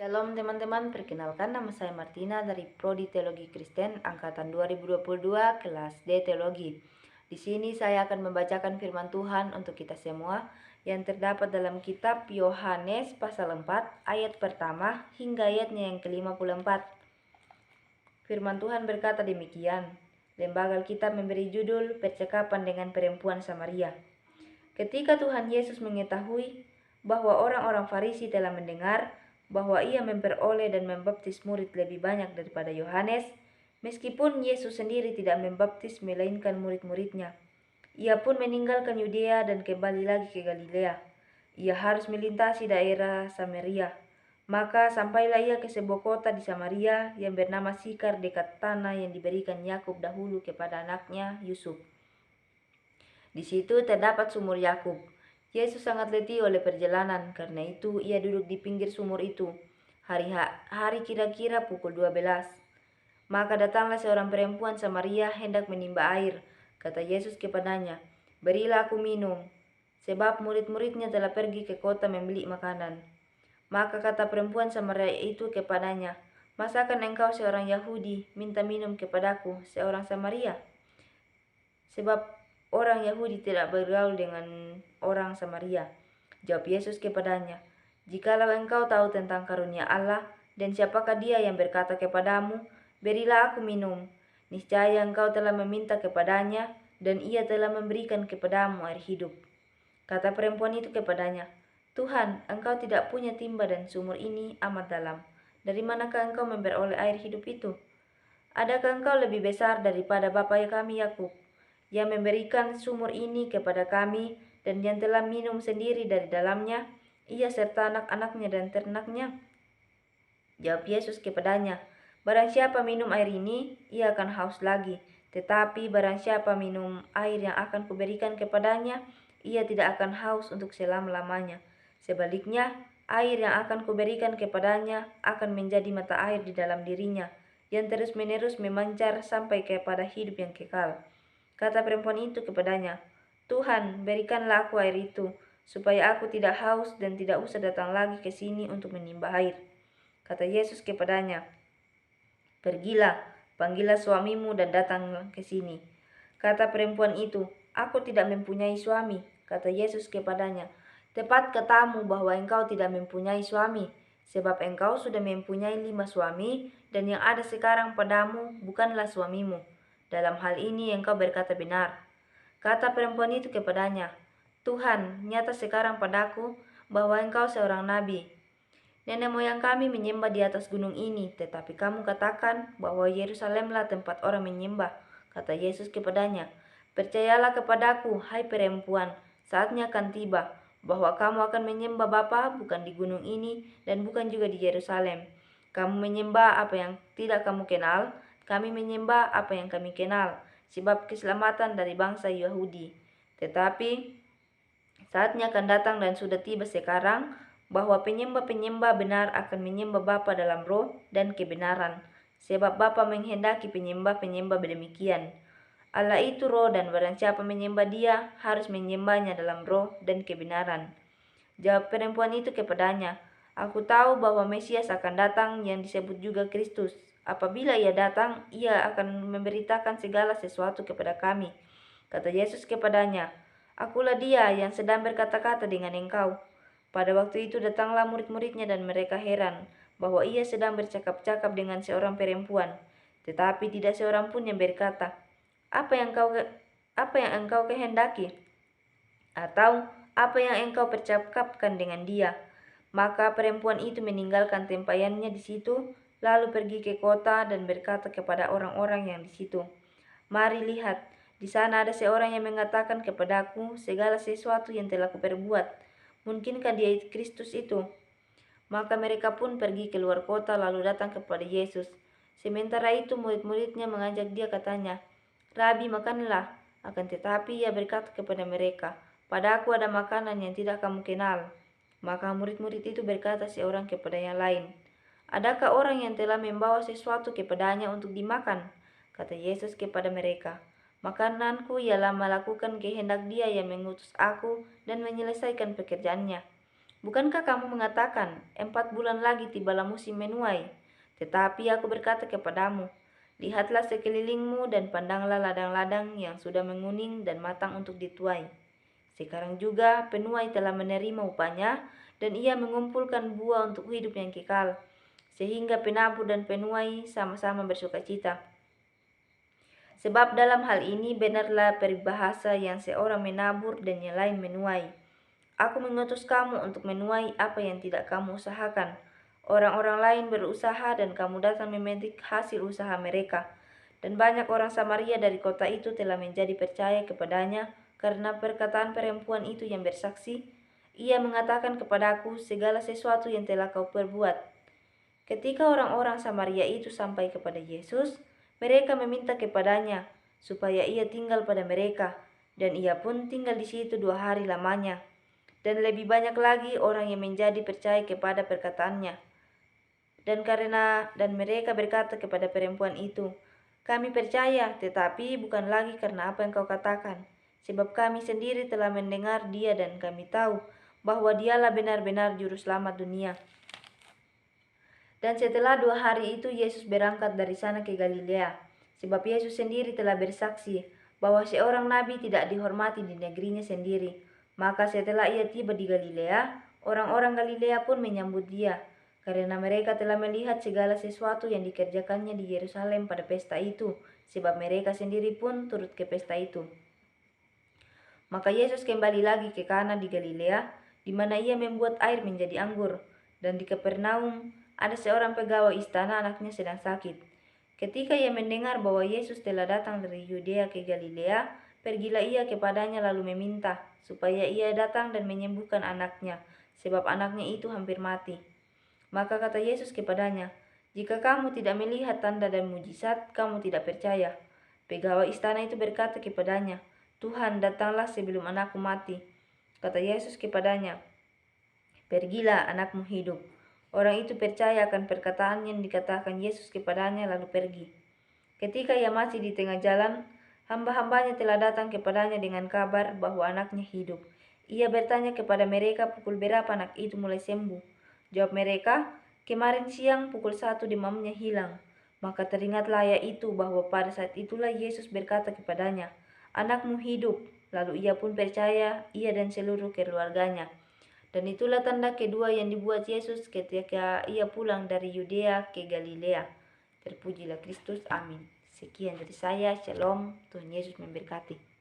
Shalom teman-teman, perkenalkan nama saya Martina dari Prodi Teologi Kristen angkatan 2022 kelas D Teologi. Di sini saya akan membacakan firman Tuhan untuk kita semua yang terdapat dalam kitab Yohanes pasal 4 ayat pertama hingga ayatnya yang ke-54. Firman Tuhan berkata demikian. Lembaga Alkitab memberi judul Percakapan dengan Perempuan Samaria. Ketika Tuhan Yesus mengetahui bahwa orang-orang Farisi telah mendengar bahwa ia memperoleh dan membaptis murid lebih banyak daripada Yohanes, meskipun Yesus sendiri tidak membaptis melainkan murid-muridnya. Ia pun meninggalkan Yudea dan kembali lagi ke Galilea. Ia harus melintasi daerah Samaria. Maka sampailah ia ke sebuah kota di Samaria yang bernama Sikar dekat tanah yang diberikan Yakub dahulu kepada anaknya Yusuf. Di situ terdapat sumur Yakub. Yesus sangat letih oleh perjalanan, karena itu ia duduk di pinggir sumur itu. Hari kira-kira pukul 12. Maka datanglah seorang perempuan Samaria hendak menimba air. Kata Yesus kepadanya, "Berilah aku minum," sebab murid-muridnya telah pergi ke kota membeli makanan. Maka kata perempuan Samaria itu kepadanya, "Masakan engkau seorang Yahudi minta minum kepadaku, seorang Samaria?" Sebab orang Yahudi tidak bergaul dengan orang Samaria. Jawab Yesus kepadanya, "Jikalau engkau tahu tentang karunia Allah dan siapakah dia yang berkata kepadamu, 'Berilah aku minum,' niscaya engkau telah meminta kepadanya dan ia telah memberikan kepadamu air hidup." Kata perempuan itu kepadanya, "Tuhan, engkau tidak punya timba dan sumur ini amat dalam. Dari manakah engkau memperoleh air hidup itu? Adakah engkau lebih besar daripada bapa kami Yakub, yang memberikan sumur ini kepada kami dan yang telah minum sendiri dari dalamnya, ia serta anak-anaknya dan ternaknya?" Jawab Yesus kepadanya, "Barang siapa minum air ini, ia akan haus lagi. Tetapi barang siapa minum air yang akan kuberikan kepadanya, ia tidak akan haus untuk selama-lamanya. Sebaliknya, air yang akan kuberikan kepadanya akan menjadi mata air di dalam dirinya, yang terus-menerus memancar sampai kepada hidup yang kekal." Kata perempuan itu kepadanya, "Tuhan, berikanlah aku air itu, supaya aku tidak haus dan tidak usah datang lagi ke sini untuk menimba air." Kata Yesus kepadanya, "Pergilah, panggillah suamimu dan datang ke sini." Kata perempuan itu, "Aku tidak mempunyai suami." Kata Yesus kepadanya, "Tepat katamu bahwa engkau tidak mempunyai suami, sebab engkau sudah mempunyai 5 suami, dan yang ada sekarang padamu bukanlah suamimu. Dalam hal ini engkau berkata benar." Kata perempuan itu kepadanya, "Tuhan, nyata sekarang padaku bahwa engkau seorang nabi. Nenek moyang kami menyembah di atas gunung ini, tetapi kamu katakan bahwa Yerusalemlah tempat orang menyembah." Kata Yesus kepadanya, "Percayalah kepadaku, hai perempuan, saatnya akan tiba bahwa kamu akan menyembah Bapa bukan di gunung ini dan bukan juga di Yerusalem. Kamu menyembah apa yang tidak kamu kenal, kami menyembah apa yang kami kenal, sebab keselamatan dari bangsa Yahudi. Tetapi saatnya akan datang dan sudah tiba sekarang bahwa penyembah-penyembah benar akan menyembah Bapa dalam roh dan kebenaran, sebab Bapa menghendaki penyembah-penyembah demikian. Allah itu roh dan barang siapa menyembah dia harus menyembahnya dalam roh dan kebenaran." Jawab perempuan itu kepadanya, "Aku tahu bahwa Mesias akan datang yang disebut juga Kristus. Apabila ia datang, ia akan memberitakan segala sesuatu kepada kami." Kata Yesus kepadanya, "Akulah dia yang sedang berkata-kata dengan engkau." Pada waktu itu datanglah murid-muridnya dan mereka heran bahwa ia sedang bercakap-cakap dengan seorang perempuan. Tetapi tidak seorang pun yang berkata, apa yang engkau kehendaki?" atau "Apa yang engkau percakapkan dengan dia?" Maka perempuan itu meninggalkan tempayannya di situ, lalu pergi ke kota dan berkata kepada orang-orang yang di situ, "Mari lihat, di sana ada seorang yang mengatakan kepadaku segala sesuatu yang telah kuperbuat. Mungkinkah dia Kristus itu?" Maka mereka pun pergi keluar kota lalu datang kepada Yesus. Sementara itu murid-muridnya mengajak dia katanya, "Rabi, makanlah." Akan tetapi ia berkata kepada mereka, "Padaku ada makanan yang tidak kamu kenal." Maka murid-murid itu berkata seorang kepada yang lain, "Adakah orang yang telah membawa sesuatu kepadanya untuk dimakan?" Kata Yesus kepada mereka, "Makananku ialah melakukan kehendak Dia yang mengutus aku dan menyelesaikan pekerjaannya." Bukankah kamu mengatakan, 4 bulan lagi tibalah musim menuai? Tetapi aku berkata kepadamu, lihatlah sekelilingmu dan pandanglah ladang-ladang yang sudah menguning dan matang untuk dituai. Sekarang juga penuai telah menerima upahnya, dan ia mengumpulkan buah untuk hidup yang kekal, sehingga penabur dan penuai sama-sama bersukacita. Sebab dalam hal ini benarlah peribahasa yang seorang menabur dan yang lain menuai. Aku mengutus kamu untuk menuai apa yang tidak kamu usahakan. Orang-orang lain berusaha dan kamu datang memetik hasil usaha mereka. Dan banyak orang Samaria dari kota itu telah menjadi percaya kepadanya karena perkataan perempuan itu yang bersaksi. Ia mengatakan kepadaku segala sesuatu yang telah kau perbuat. Ketika orang-orang Samaria itu sampai kepada Yesus, mereka meminta kepadanya supaya ia tinggal pada mereka, dan ia pun tinggal di situ 2 hari lamanya. Dan lebih banyak lagi orang yang menjadi percaya kepada perkataannya. Dan mereka berkata kepada perempuan itu, kami percaya, tetapi bukan lagi karena apa yang kau katakan, sebab kami sendiri telah mendengar dia dan kami tahu bahwa dialah benar-benar juru selamat dunia. Dan setelah 2 hari itu Yesus berangkat dari sana ke Galilea, sebab Yesus sendiri telah bersaksi bahwa seorang nabi tidak dihormati di negerinya sendiri. Maka setelah ia tiba di Galilea, orang-orang Galilea pun menyambut dia, karena mereka telah melihat segala sesuatu yang dikerjakannya di Yerusalem pada pesta itu, sebab mereka sendiri pun turut ke pesta itu. Maka Yesus kembali lagi ke Kana di Galilea, di mana ia membuat air menjadi anggur, dan di Kapernaum ada seorang pegawai istana anaknya sedang sakit. Ketika ia mendengar bahwa Yesus telah datang dari Yudea ke Galilea, pergilah ia kepadanya lalu meminta supaya ia datang dan menyembuhkan anaknya, sebab anaknya itu hampir mati. Maka kata Yesus kepadanya, jika kamu tidak melihat tanda dan mujizat, kamu tidak percaya. Pegawai istana itu berkata kepadanya, Tuhan, datanglah sebelum anakku mati. Kata Yesus kepadanya, pergilah, anakmu hidup. Orang itu percaya akan perkataan yang dikatakan Yesus kepadanya lalu pergi. Ketika ia masih di tengah jalan, hamba-hambanya telah datang kepadanya dengan kabar bahwa anaknya hidup. Ia bertanya kepada mereka pukul berapa anak itu mulai sembuh. Jawab mereka, kemarin siang pukul 1 demamnya hilang. Maka teringatlah ayah itu bahwa pada saat itulah Yesus berkata kepadanya, anakmu hidup. Lalu ia pun percaya, ia dan seluruh keluarganya. Dan itulah tanda kedua yang dibuat Yesus ketika ia pulang dari Yudea ke Galilea. Terpujilah Kristus, amin. Sekian dari saya, shalom, Tuhan Yesus memberkati.